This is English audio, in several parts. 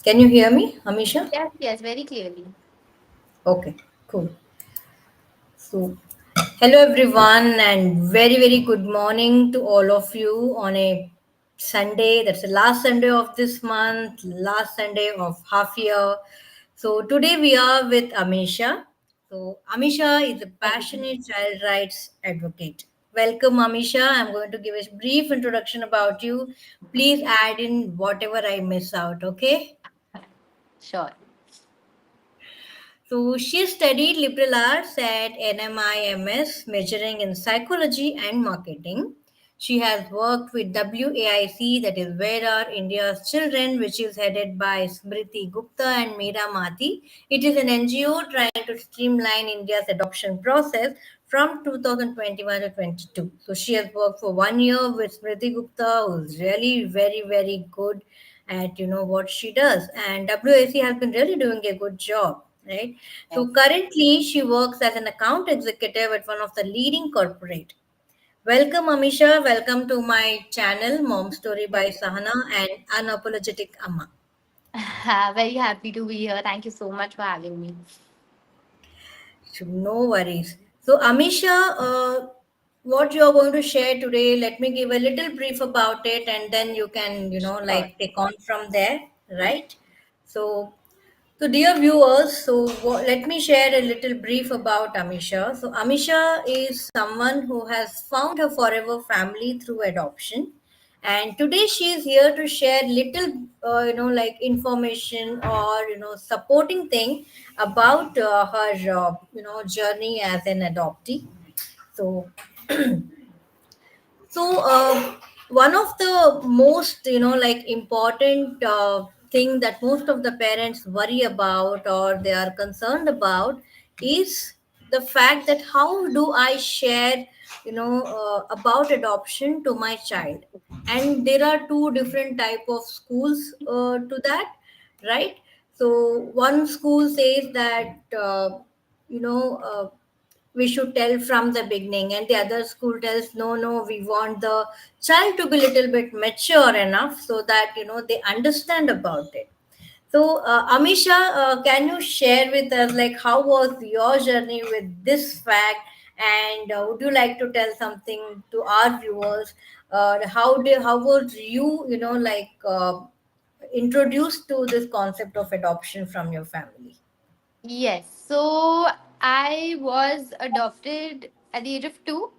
Can you hear me, Amisha? Yes, yes, very clearly. Okay, cool. So, hello everyone, and very good morning to all of you on a Sunday. That's the last Sunday of this month, last Sunday of half year. So, today we are with Amisha. So, Amisha is a Very. passionate child rights advocate. Welcome, Amisha. I'm going to give a brief introduction about you. Please add in whatever I miss out, okay? Sure. So she studied liberal arts at NMIMS, majoring in psychology and marketing. She has worked with WAIC, that is Where Are India's Children, which is headed by Smriti Gupta and Meera Mathi. It is an NGO trying to streamline India's adoption process from 2021 to 22. So she has worked for 1 year with Smriti Gupta, who's really very good at what she does, and WAC has been really doing a good job, right? So Yes. currently, she works as an account executive at one of the leading corporate. Welcome, Amisha. Welcome to my channel, Mom Story by Very. Sahana and Unapologetic Amma. Very happy to be here. Thank you so much for having me. So no worries. So, Amisha, what you are going to share today, let me give a little brief about it, and then you can, Sure. like take on from there, right? So, So, dear viewers, let me share a little brief about Amisha. So, Amisha is someone who has found her forever family through adoption, and today she is here to share little, like information or supporting thing about her, journey as an adoptee. So, one of the most, like important thing that most of the parents worry about or they are concerned about is the fact that how do I share, about adoption to my child? And there are two different type of schools to that, right? So one school says that, you know. We should tell from the beginning, and the other school tells no, we want the child to be little bit mature enough so that they understand about it. So Amisha, can you share with us like how was your journey with this fact, and would you like to tell something to our viewers? How was you, introduced to this concept of adoption from your family? Yes. So I was adopted at the age of 2,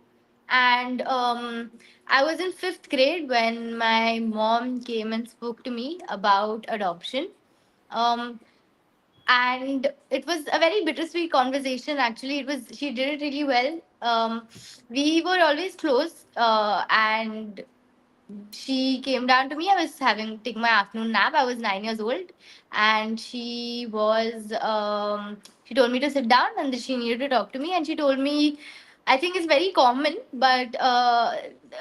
and I was in fifth grade when my mom came and spoke to me about adoption. Um, and it was a very bittersweet conversation. Actually, it was she did it really well. We were always close, and she came down to me. I was having taking my afternoon nap. I was 9 years old, and she told me to sit down and that she needed to talk to me. And she told me, I think it's very common, but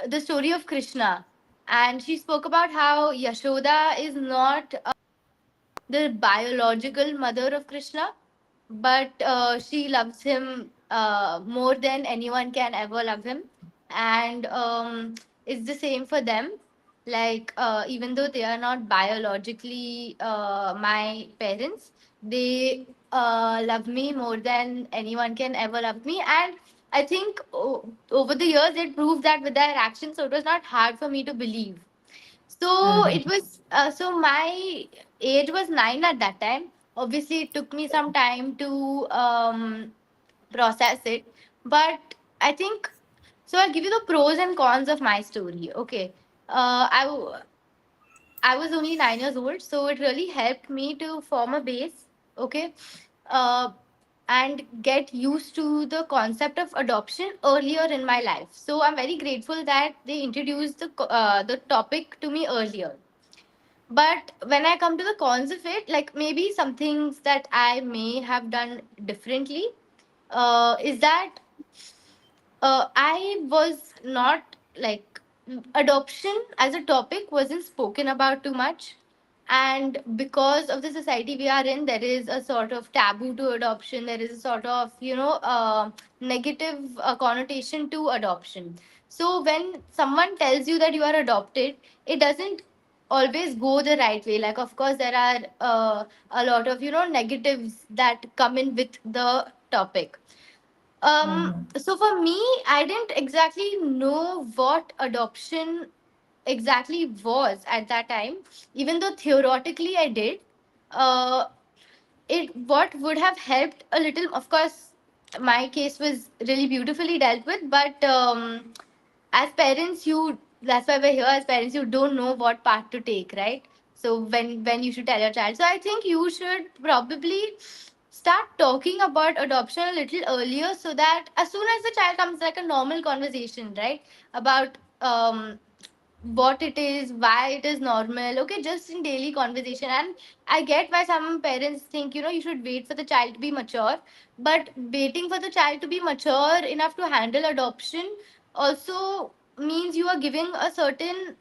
the story of Krishna. And she spoke about how Yashoda is not the biological mother of Krishna, but she loves him more than anyone can ever love him. And it's the same for them. Like, even though they are not biologically my parents, they love me more than anyone can ever love me. And I think over the years, they proved that with their actions. So it was not hard for me to believe. So it was so my age was 9 at that time. Obviously, it took me some time to process it, but I think so. I'll give you the pros and cons of my story. Okay, I was only 9 years old, so it really helped me to form a base. Okay, uh, and get used to the concept of adoption earlier in my life. So I'm very grateful that they introduced the topic to me earlier. But when I come to the cons of it, like maybe some things that I may have done differently, is that I was not like adoption as a topic wasn't spoken about too much. And because of the society we are in, there is a sort of taboo to adoption. There is a sort of, negative connotation to adoption. So when someone tells you that you are adopted, it doesn't. always go the right way. Like, of course, there are a lot of, negatives that come in with the topic. Mhm. So for me, I didn't exactly know what adoption exactly was at that time, even though theoretically I did. Uh, it what would have helped a little, of course, my case was really beautifully dealt with, but as parents, you that's why we're here. As parents, you don't know what path to take, right? So when you should tell your child, so I think you should probably start talking about adoption a little earlier, so that as soon as the child comes, like a normal conversation, right, about what it is, why it is normal, okay, just in daily conversation. And I get why some parents think, you should wait for the child to be mature, but waiting for the child to be mature enough to handle adoption also means you are giving a certain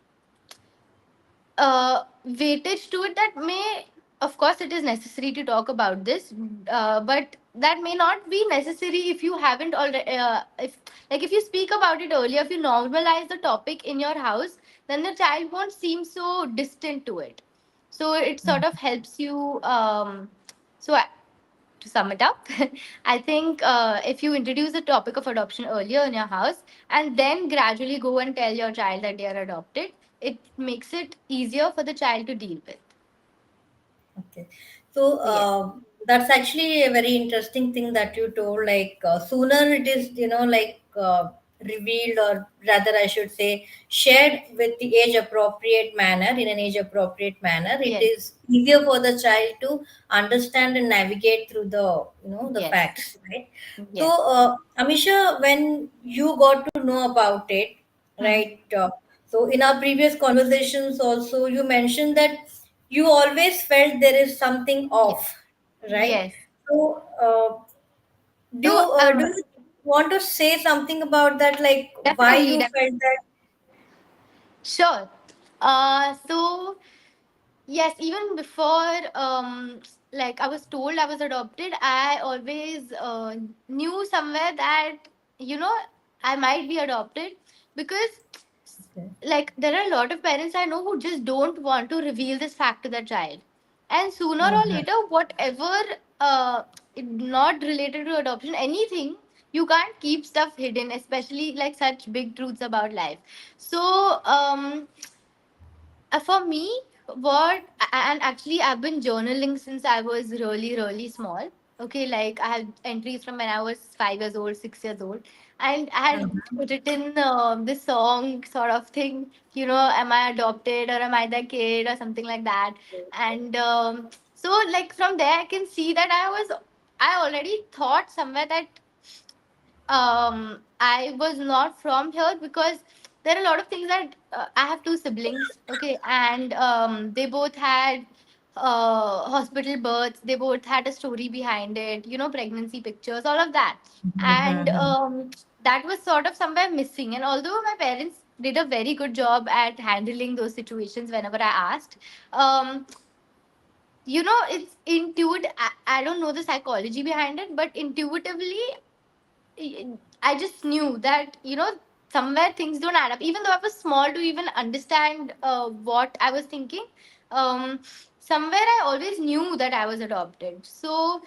weightage to it that may, of course, it is necessary to talk about this, but that may not be necessary if you haven't already. If like if you speak about it earlier, if you normalize the topic in your house, then the child won't seem so distant to it. So it sort of helps you. So to sum it up, I think if you introduce the topic of adoption earlier in your house and then gradually go and tell your child that they are adopted, it makes it easier for the child to deal with. Okay. So So, yes, that's actually a very interesting thing that you told. Like sooner it is, like revealed, or rather, I should say, shared with the age appropriate manner, in an age appropriate manner. It yes, is easier for the child to understand and navigate through the yes, facts, right? So, yes. Amisha, when you got to know about it, Hmm. right? So, in our previous conversations, also, you mentioned that you always felt there is something Yes, off, right? yes. So, So, do you want to say something about that, like why definitely, you felt that? sure. So yes, even before like I was told I was adopted, I always knew somewhere that you know I might be adopted, because Okay. like there are a lot of parents I know who just don't want to reveal this fact to their child. And sooner or Mhm. later, whatever not related to adoption, anything, you can't keep stuff hidden, especially like such big truths about life. So for me, what and actually I've been journaling since I was really, really small. Okay, like I had entries from when I was 5 years old, 6 years old, and I had Mhm. written this song sort of thing. Am I adopted or am I the kid or something like that? And so, like from there, I can see that I already thought somewhere that I was not from here, because there are a lot of things that I have two siblings, okay, and they both had hospital births, they both had a story behind it, pregnancy pictures, all of that. And Mhm. that was sort of somewhere missing. And although my parents did a very good job at handling those situations whenever I asked, um, it's intuitive. I don't know the psychology behind it, but intuitively I just knew that, somewhere things don't add up. Even though I was small to even understand what I was thinking, um, somewhere I always knew that I was adopted. So,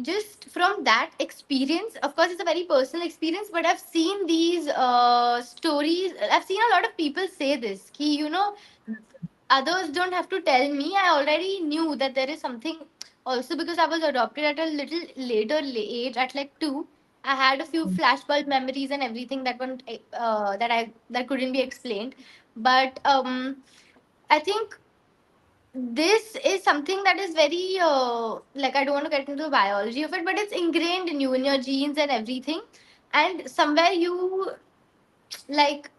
just from that experience, of course, it's a very personal experience, but I've seen these stories. I've seen a lot of people say this, ki, others don't have to tell me. I already knew that there is something. Also, because I was adopted at a little later age, at like 2, I had a few flashbulb memories and everything that one that couldn't be explained. But I think this is something that is very like, I don't want to get into the biology of it, but it's ingrained in you, in your genes and everything. And somewhere you, like,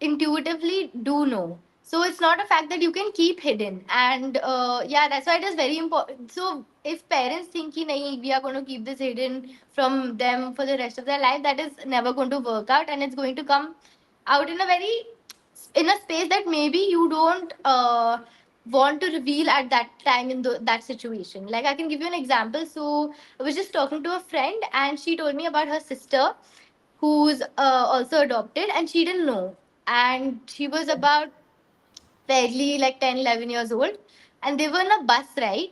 intuitively do know. So it's not a fact that you can keep hidden. And yeah, that's why it is very important. So if parents think ki, nahi, we are going to keep this hidden from them for the rest of their life, that is never going to work out, and it's going to come out in a space that maybe you don't want to reveal at that time in that situation. Like, I can give you an example. So I was just talking to a friend, and she told me about her sister who's also adopted, and she didn't know. And she was about barely like 10, 11 years old, and they were in a bus ride,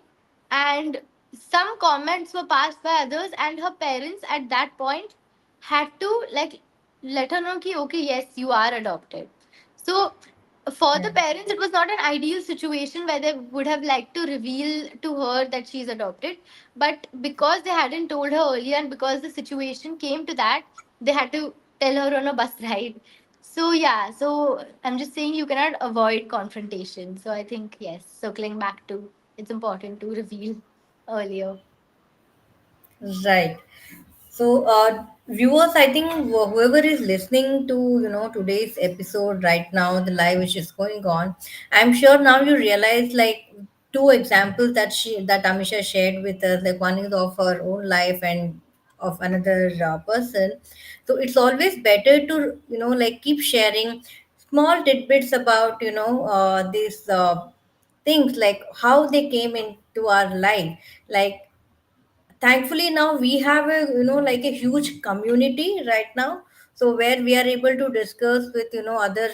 and some comments were passed by others, and her parents at that point had to like let her know ki, okay, yes, you are adopted. So for the Right. parents, it was not an ideal situation where they would have liked to reveal to her that she's adopted. But because they hadn't told her earlier, and because the situation came to that, they had to tell her on a bus ride. So yeah, so I'm just saying you cannot avoid confrontation. So I think yes, circling back to it's important to reveal earlier. Right. So, viewers, I think whoever is listening to today's episode right now, the live which is going on, I'm sure now you realize like two examples that Amisha shared with us. Like one is of her own life and of another person. So it's always better to like keep sharing small tidbits about these things, like how they came into our life. Like thankfully now we have a like a huge community right now, so where we are able to discuss with other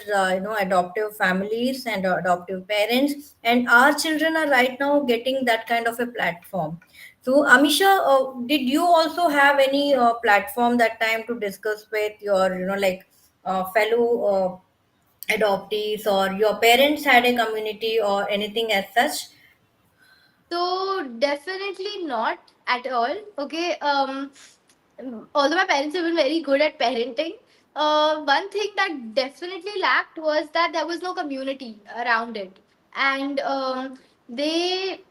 adoptive families and adoptive parents, and our children are right now getting that kind of a platform. So Amisha, did you also have any platform that time to discuss with your like fellow adoptees, or your parents had a community or anything as such? So definitely not at all. Okay. Although my parents have been very good at parenting, one thing that definitely lacked was that there was no community around it, and they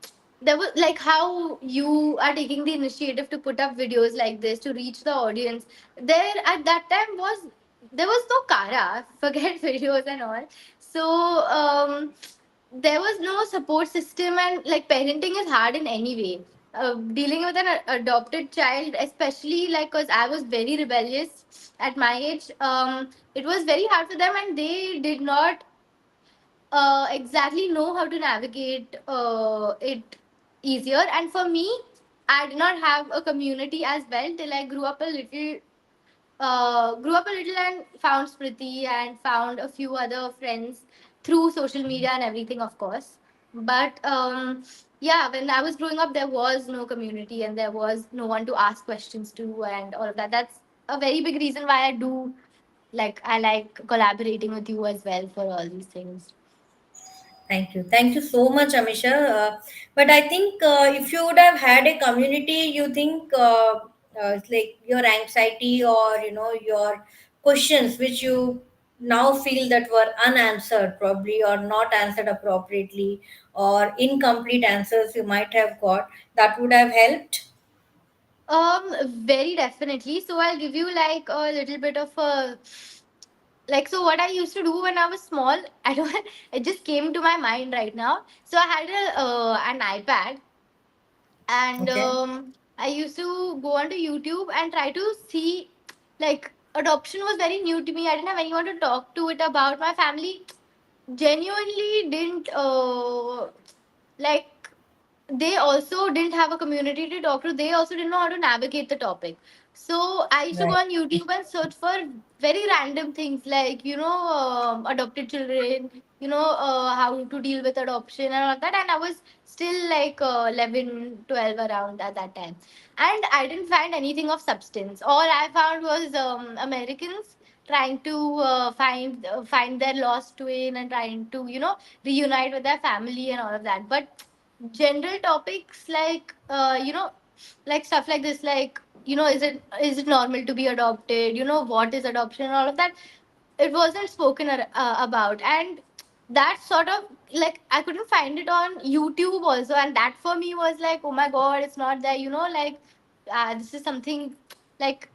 there was like how you are taking the initiative to put up videos like this to reach the audience. There at that time was there was no Kara, forget videos and all. So there was no support system, and like parenting is hard in any way. Dealing with an adopted child, especially like because I was very rebellious at my age, it was very hard for them, and they did not exactly know how to navigate it easier. And for me, I did not have a community as well till I grew up a little and found Smriti and found a few other friends through social media and everything, of course. But yeah, when I was growing up, there was no community and there was no one to ask questions to and all of that. That's a very big reason why I like collaborating with you as well for all these things. Thank you. Thank you so much, Amisha. But I think if you would have had a community, you think it's like your anxiety or your questions which you now feel that were unanswered probably, or not answered appropriately, or incomplete answers you might have got, that would have helped. Very definitely. So I'll give you like a little bit of a like so what I used to do when I was small. I don't. It just came to my mind right now. So I had an iPad, and Okay. I used to go onto YouTube and try to see like adoption was very new to me. I didn't have anyone to talk to it about. My family genuinely didn't like they also didn't have a community to talk to. They also didn't know how to navigate the topic. So I used to go Right. on YouTube and search for very random things like, adopted children, how to deal with adoption and all that. And I was still like 11, 12 around at that time. And I didn't find anything of substance. All I found was Americans trying to find their lost twin and trying to, reunite with their family and all of that. But general topics like like stuff like this, like is it normal to be adopted, what is adoption and all of that, it wasn't spoken about. And that sort of like I couldn't find it on YouTube also, and that for me was like, oh my god, it's not there, like this is something like,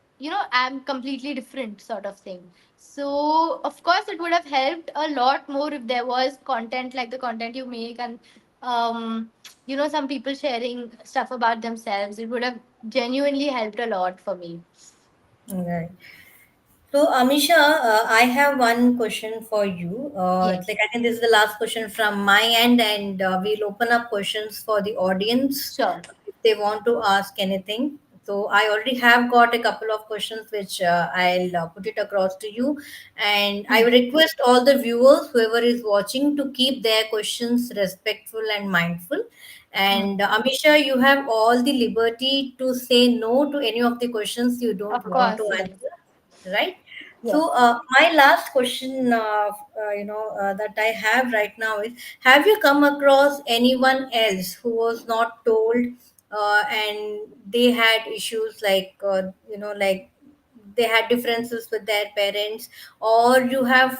I'm completely different sort of thing. So of course it would have helped a lot more if there was content like the content you make, and some people sharing stuff about themselves. It would have genuinely helped a lot for me. Right. So, Amisha, I have one question for you. It's like Yes, I think this is the last question from my end, and we'll open up questions for the audience sure. if they want to ask anything. So I already have got a couple of questions which I'll put it across to you, and I Hmm. would request all the viewers, whoever is watching, to keep their questions respectful and mindful. Hmm. And Amisha, you have all the liberty to say no to any of the questions you don't Of want to course, yes. answer, right? Yes. So, my last question, that I have right now is: have you come across anyone else who was not told, and they had issues like, like they had differences with their parents, or you have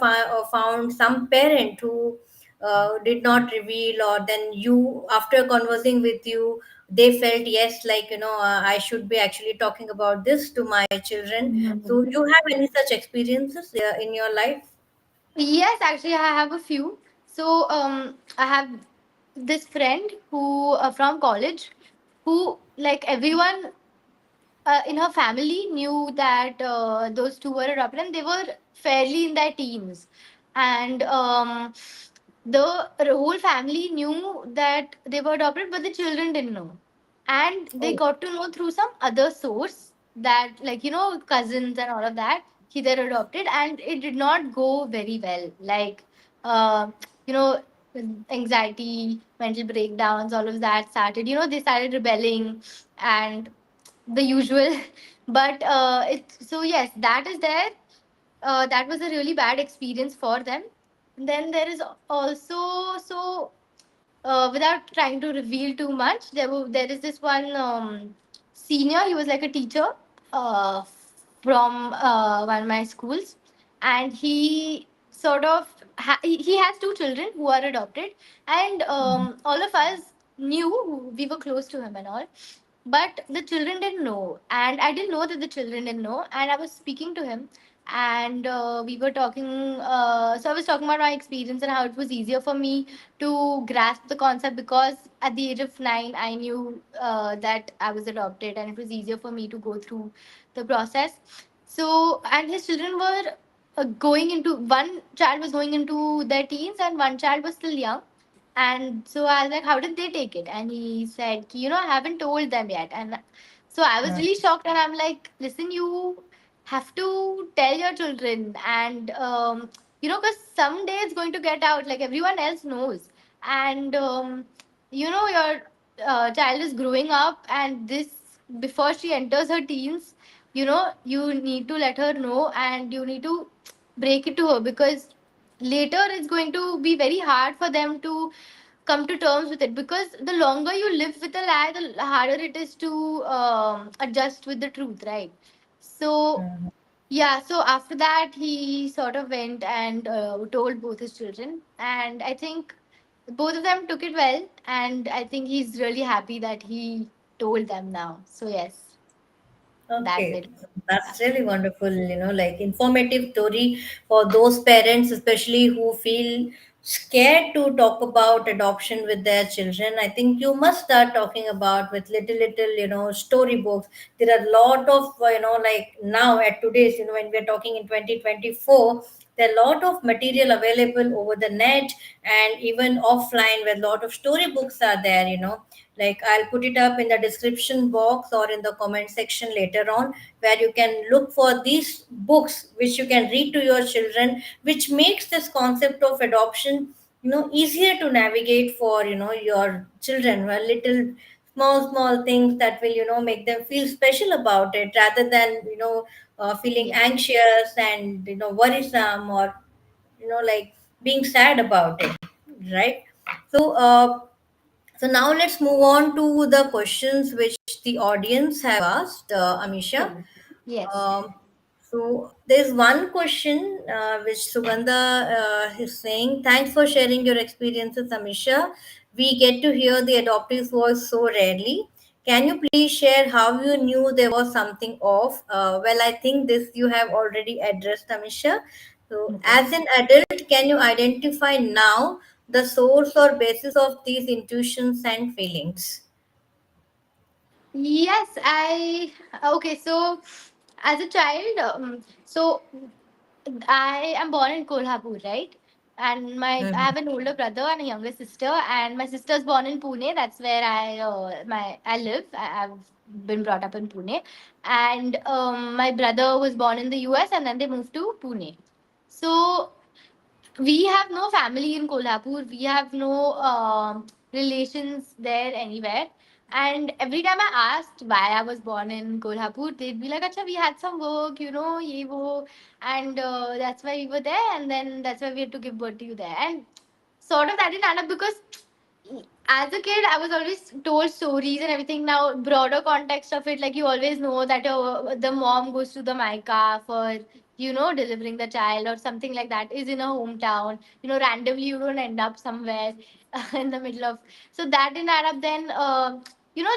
found some parent who did not reveal, or then you, after conversing with you, they felt, yes, like, I should be actually talking about this to my children. Mhm. So you have any such experiences in your life? Yes, actually, I have a few. So, I have this friend who from college, who like everyone in her family knew that those two were adopted, and they were fairly in their teens, and the whole family knew that they were adopted, but the children didn't know, and they Oh. got to know through some other source that, like, cousins and all of that, he they're adopted, and it did not go very well. Like, uh, you know anxiety, mental breakdowns, all of that started. They started rebelling, and the usual. But so yes, that is there. That was a really bad experience for them. Then there is also, so without trying to reveal too much, there is this one senior. He was like a teacher uh, from one of my schools, and he sort of he has two children who are adopted, and all of us knew, we were close to him and all, but the children didn't know, and I didn't know that the children didn't know, and I was speaking to him, and we were talking. So I was talking about my experience and how it was easier for me to grasp the concept, because at the age of 9 I knew that I was adopted, and it was easier for me to go through the process. So, and his children were going into, one child was going into their teens, and one child was still young. And so I was like, how did they take it? And he said, I haven't told them yet. And so I was really shocked. And I'm like, listen, you have to tell your children. And, because someday it's going to get out, like everyone else knows. And, your child is growing up, and this, before she enters her teens, you need to let her know, and you need to break it to her, because later it's going to be very hard for them to come to terms with it, because the longer you live with a lie, the harder it is to adjust with the truth, right? So yeah, so after that he sort of went and told both his children, and I think both of them took it well, and I think he's really happy that he told them now. So yes, that Okay, bit. Yeah. that's really wonderful, like informative story for those parents, especially who feel scared to talk about adoption with their children. I think you must start talking about with little, storybooks. There are a lot of, like now at today's, when we're talking in 2024, there are a lot of material available over the net and even offline, where a lot of storybooks are there, like I'll put it up in the description box or in the comment section later on, where you can look for these books which you can read to your children, which makes this concept of adoption, easier to navigate for, your children. Well, little small things that will, make them feel special about it, rather than, feeling Yes. anxious and, worrisome, or, like being sad about it, right? So now let's move on to the questions which the audience have asked, Amisha. Sure. Yes. Um, so there's one question which Sugandha is saying. Thanks for sharing your experiences, Amisha. We get to hear the adoptee's voice so rarely. Can you please share how you knew there was something off? Well, I think this you have already addressed, Amisha. So, as Yes. an adult, can you identify now the source or basis of these intuitions and feelings? Yes, okay. So, as a child, so I am born in Kolhapur, right? And I Mhm. have an older brother and a younger sister, and my sister's born in Pune. That's where I live. been brought up in Pune, and my brother was born in the US, and then they moved to Pune. So we have no family in Kolhapur. We have no relations there anywhere. And every time I asked why I was born in Kolhapur, they'd be like, "Acha, we had some work, ye wo, and that's why we were there, and then that's why we had to give birth to you there." And sort of that didn't add up because as a kid, I was always told stories and everything. Now, broader context of it, like you always know that the mom goes to the Maika for delivering the child or something like that is in a hometown. Randomly you don't end up somewhere in the middle of. So that didn't add up. Then,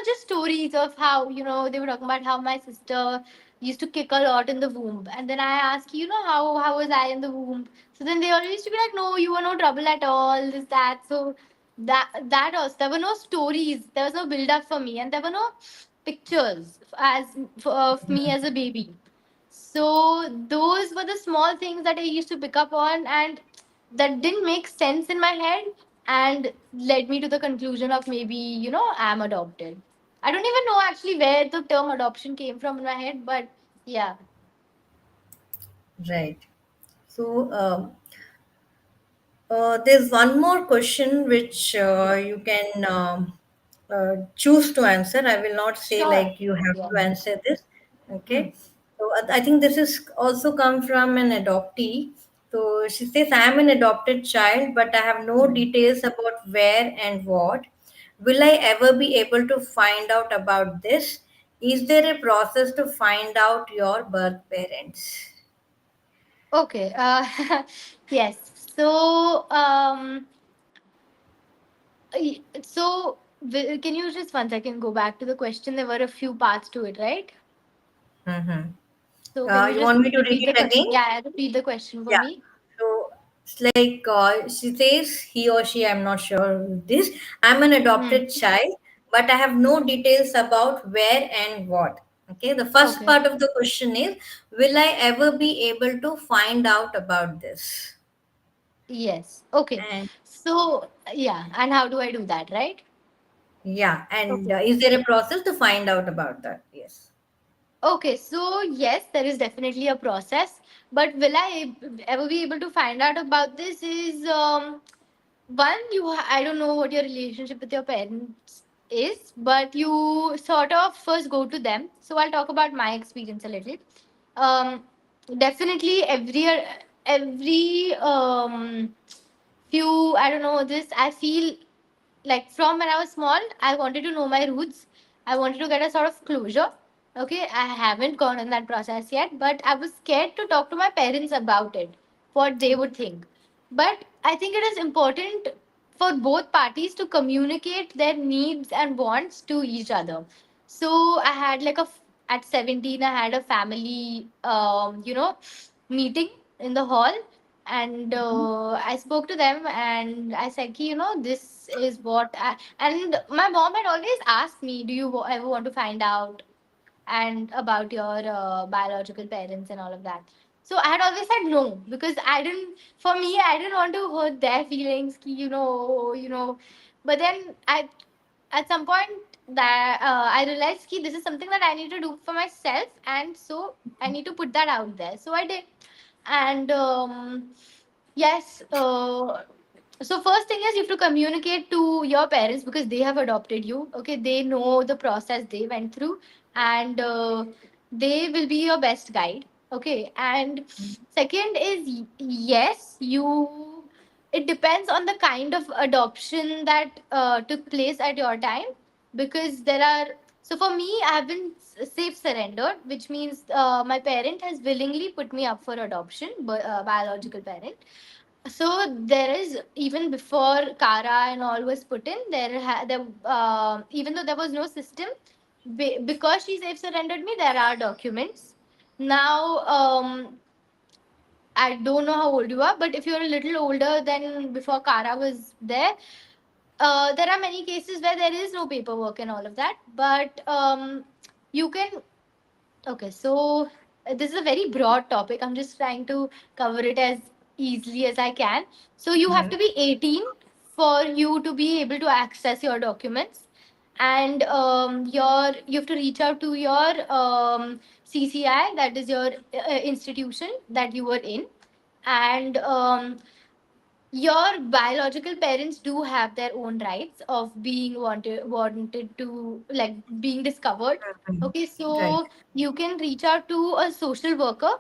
just stories of how they were talking about how my sister used to kick a lot in the womb, and then I asked, how was I in the womb? So then they always used to be like, no, you were no trouble at all, this that. So that also, there were no stories, there was no build up for me, and there were no pictures of me as a baby. So those were the small things that I used to pick up on, and that didn't make sense in my head, and led me to the conclusion of maybe I'm adopted. I don't even know actually where the term adoption came from in my head, but yeah. Right. So, there's one more question which you can choose to answer. I will not say Sure. like you have Yeah. to answer this. Hmm. Okay. So I think this is also come from an adoptee. So she says, I am an adopted child, but I have no Hmm. details about where and what. Will I ever be able to find out about this? Is there a process to find out your birth parents? Okay. Yes. So, can you just one second go back to the question? There were a few parts to it, right? Mm-hmm. So, can you You just want me to read repeat the it question? again? Yeah, repeat the question for Yeah. me. So it's like she says, he or she, I'm not sure who this. I'm an Hmm. adopted child, but I have no details about where and what. Okay. The first Okay. part of the question is, will I ever be able to find out about this? Yes. Okay. And So, yeah, and how do I do that, right? yeah, and Okay. is there a process to find out about that? Yes. Okay, so yes, there is definitely a process, but will I ever be able to find out about this? Is one, I don't know what your relationship with your parents is, but you sort of first go to them. So I'll talk about my experience a little. Um, Definitely every few, I don't know this, I feel like from when I was small, I wanted to know my roots. I wanted to get a sort of closure. Okay, I haven't gone in that process yet, but I was scared to talk to my parents about it, what they would think. But I think it is important for both parties to communicate their needs and wants to each other. So I had like at 17, I had a family, meeting in the hall, and I spoke to them and I said, this is what and my mom had always asked me, do you ever want to find out and about your biological parents and all of that. So I had always said no because for me, I didn't want to hurt their feelings, But then at some point that I realized that this is something that I need to do for myself, and so I need to put that out there. So I did, and yes. So first thing is you have to communicate to your parents because they have adopted you. Okay, they know the process they went through, and they will be your best guide. Okay, and second is yes, you. It depends on the kind of adoption that took place at your time, because there are. So for me, I have been safe surrendered, which means my parent has willingly put me up for adoption, biological parent. So there is, even before Kara and all was put in, even though there was no system, because she safe surrendered me, there are documents. Now, I don't know how old you are, but if you're a little older than before Kara was there, there are many cases where there is no paperwork and all of that. But you can. Okay, so this is a very broad topic. I'm just trying to cover it as easily as I can. So you have Mhm. to be 18 for you to be able to access your documents. and you have to reach out to your CCI, that is your institution that you were in, and your biological parents do have their own rights of being wanted to, like, being discovered. Mhm. Okay, Right. so you can reach out to a social worker,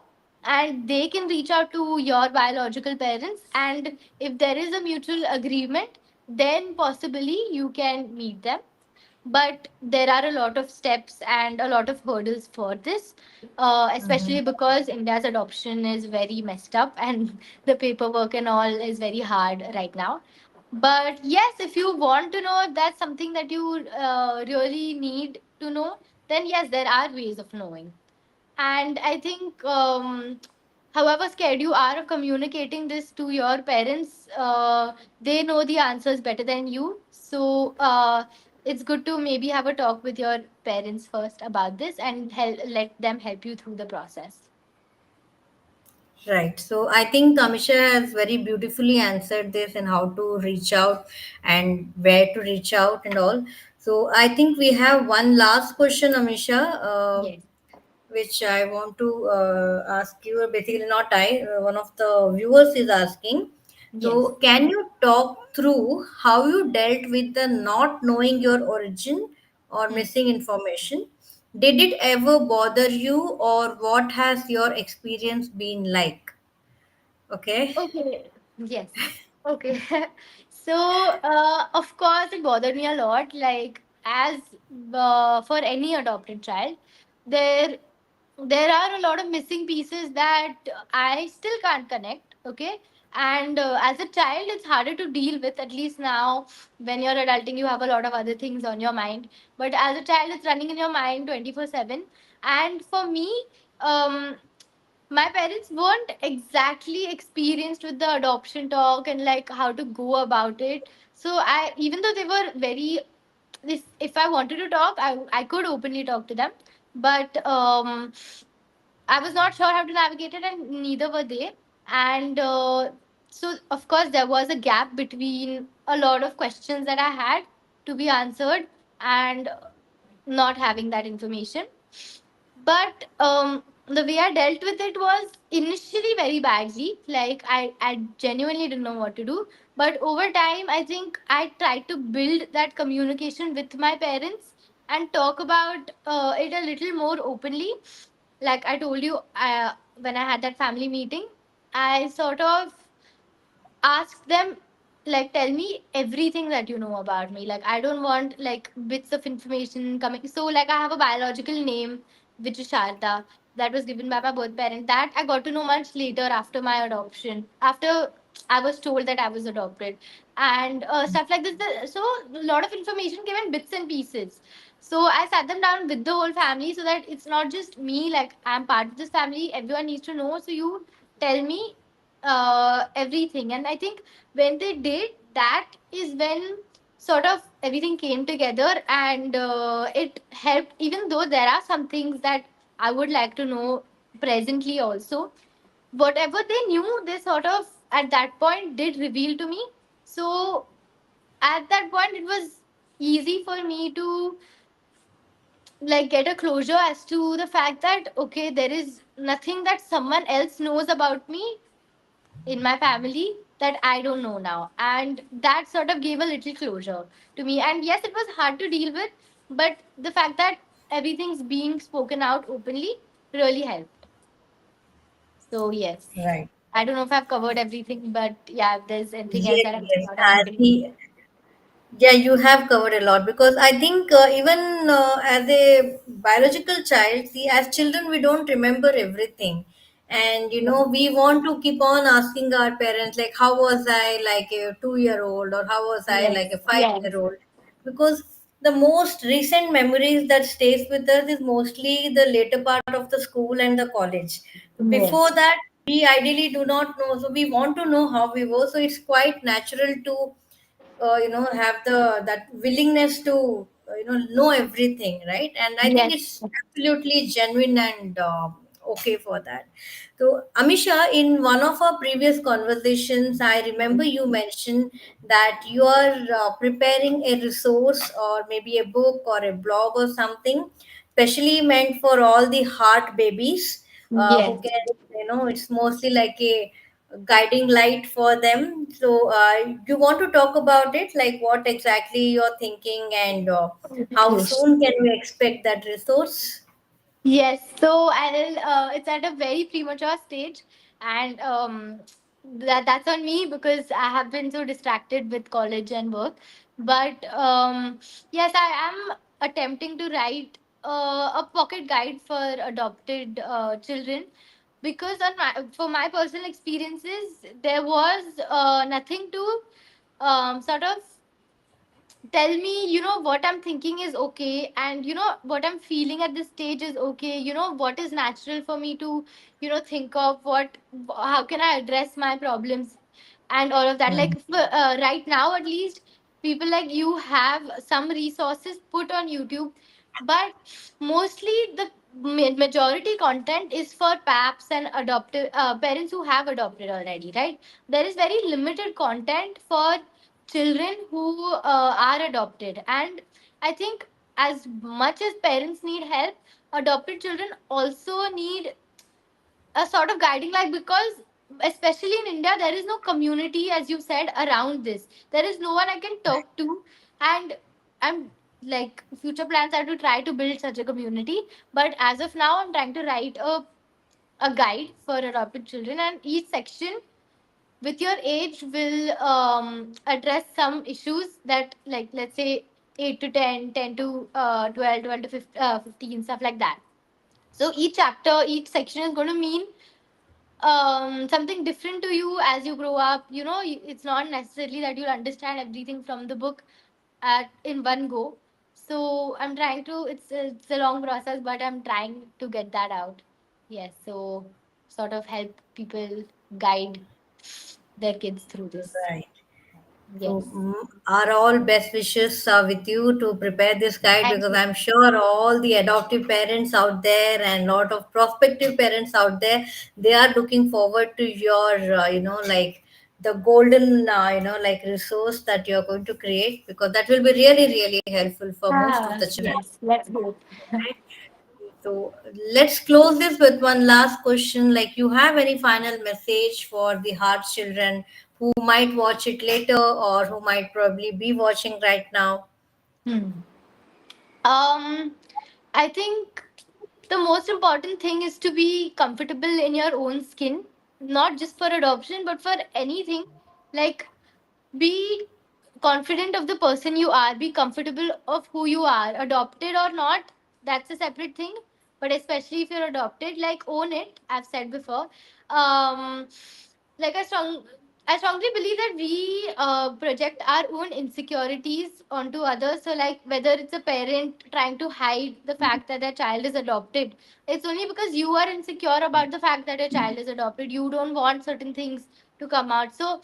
and they can reach out to your biological parents, and if there is a mutual agreement, then possibly you can meet them. But there are a lot of steps and a lot of hurdles for this, especially Mhm. because India's adoption is very messed up and the paperwork and all is very hard right now. But yes, if you want to know if that's something that you really need to know, then yes, there are ways of knowing. And I think, however scared you are of communicating this to your parents, they know the answers better than you. So it's good to maybe have a talk with your parents first about this and let them help you through the process. Right. So I think Amisha has very beautifully answered this and how to reach out and where to reach out and all. So I think we have one last question, Amisha, Yes. which I want to ask you. Basically, not I, one of the viewers is asking. Yes. So, can you talk through how you dealt with the not knowing your origin or Hmm. missing information? Did it ever bother you, or what has your experience been like? Okay. Okay. Yes. Okay. So, of course, it bothered me a lot. Like, as for any adopted child, there there are a lot of missing pieces that I still can't connect. Okay. And as a child, it's harder to deal with. At least now, when you're adulting, you have a lot of other things on your mind. But as a child, it's running in your mind 24/7. And for me, um, my parents weren't exactly experienced with the adoption talk and like how to go about it. So I, even though they were very, if I wanted to talk, I could openly talk to them, but I was not sure how to navigate it, and neither were they. And so, of course, there was a gap between a lot of questions that I had to be answered and not having that information. But the way I dealt with it was initially very badly. Like, I genuinely didn't know what to do. But over time, I think I tried to build that communication with my parents and talk about it a little more openly. Like I told you, when I had that family meeting, I sort of ask them, like, tell me everything that you know about me. Like, I don't want like bits of information coming. So like, I have a biological name, which is Sharda, that was given by my birth parent, that I got to know much later after my adoption, after I was told that I was adopted, and stuff like this. So a lot of information came in bits and pieces. So I sat them down with the whole family, so that it's not just me, like I'm part of this family, everyone needs to know. So you tell me everything. And I think when they did, that is when sort of everything came together, and it helped. Even though there are some things that I would like to know presently also, whatever they knew, they sort of at that point did reveal to me. So at that point, it was easy for me to like get a closure as to the fact that okay, there is nothing that someone else knows about me in my family that I don't know now. And that sort of gave a little closure to me. And yes, it was hard to deal with, but the fact that everything's being spoken out openly really helped. So, yes. Right. I don't know if I've covered everything, but yeah, if there's anything else Yes, that I'm yes. not answering. See, yeah, you have covered a lot because I think even as a biological child, see, as children, we don't remember everything. And, Yeah. we want to keep on asking our parents, like, how was I like a 2 year old or how was I like a Yes. 5 year Yes. old? Because the most recent memories that stays with us is mostly the later part of the school and the college. Before Yes. that, we ideally do not know. So we want to know how we were. So it's quite natural to have the that willingness to know everything, right? And I think Yes. it's absolutely genuine and okay for that. So, Amisha, in one of our previous conversations, I remember you mentioned that you are preparing a resource or maybe a book or a blog or something, specially meant for all the heart babies who Yes. can, it's mostly like a guiding light for them. So, you want to talk about it, like what exactly you're thinking and how Yes. soon can we expect that resource? Yes, so I'll it's at a very premature stage, and that's on me because I have been so distracted with college and work. But yes, I am attempting to write a pocket guide for adopted children, because for my personal experiences there was nothing to sort of tell me, what I'm thinking is okay, and what I'm feeling at this stage is okay, what is natural for me to think of, what how can I address my problems and all of that. Like right now at least, people like you have some resources put on YouTube, but mostly the majority content is for paps and adoptive parents who have adopted already, right? There is very limited content for children who are adopted. And I think as much as parents need help, adopted children also need a sort of guiding light, because especially in India there is no community, as you said, around this. There is no one I can talk to, and I'm like, future plans are to try to build such a community. But as of now, I'm trying to write a guide for adopted children, and each section with your age will address some issues that, like, let's say 8 to 10, 10 to 12, 12 to 15, stuff like that. So each chapter, each section is going to mean something different to you as you grow up. It's not necessarily that you'll understand everything from the book at in one go. So I'm trying to, it's a long process, but I'm trying to get that out. Yes, so sort of help people guide their kids through this. Right. So, Yes. our all best wishes are with you to prepare this guide, Thank because you. I'm sure all the adoptive parents out there and lot of prospective parents out there, they are looking forward to your, like the golden, like resource that you're going to create, because that will be really, really helpful for most of the children. Yes, let's go. Right? So let's close this with one last question. Like, you have any final message for the heart children who might watch it later or who might probably be watching right now? Hmm. Um, I think the most important thing is to be comfortable in your own skin, not just for adoption, but for anything. Like, be confident of the person you are, be comfortable of who you are, adopted or not, that's a separate thing. But especially if you're adopted, like, own it. I've said before. um like I strongly believe that we project our own insecurities onto others. So, like, whether it's a parent trying to hide the fact that their child is adopted, it's only because you are insecure about the fact that your child is adopted. You don't want certain things to come out. So,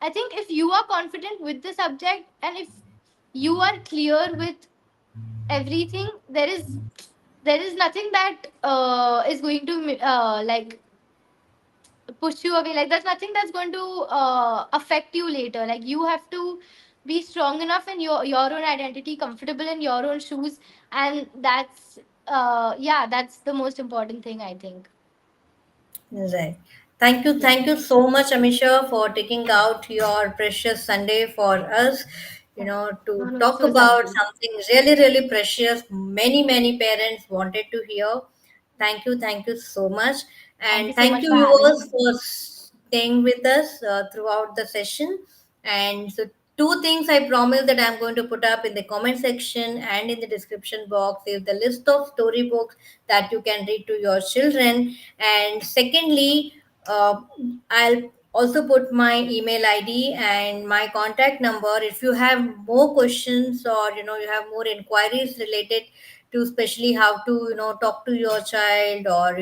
I think if you are confident with the subject, and if you are clear with everything, there is nothing that is going to like push you away. Like, there's nothing that's going to affect you later. Like, you have to be strong enough in your own identity, comfortable in your own shoes, and that's yeah, that's the most important thing, I think. Right. Thank you. Yeah. Thank you so much, Amisha, for taking out your precious Sunday for us, No, to no, talk so about sorry. something really, really precious. Many, many parents wanted to hear. Thank you. Thank you so much. Thank you And so thank much you, for having viewers, me. for staying with us throughout the session. And so, two things I promise that I'm going to put up in the comment section and in the description box is the list of storybooks that you can read to your children. And secondly, uh, I'll also put my email ID and my contact number. If you have more questions, or you have more inquiries related to, especially how to talk to your child, or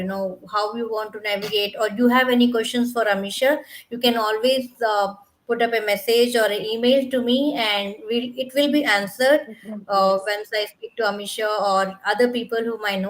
how you want to navigate, or you have any questions for Amisha, you can always put up a message or an email to me, and it will be answered Yes. once I speak to Amisha or other people whom I know.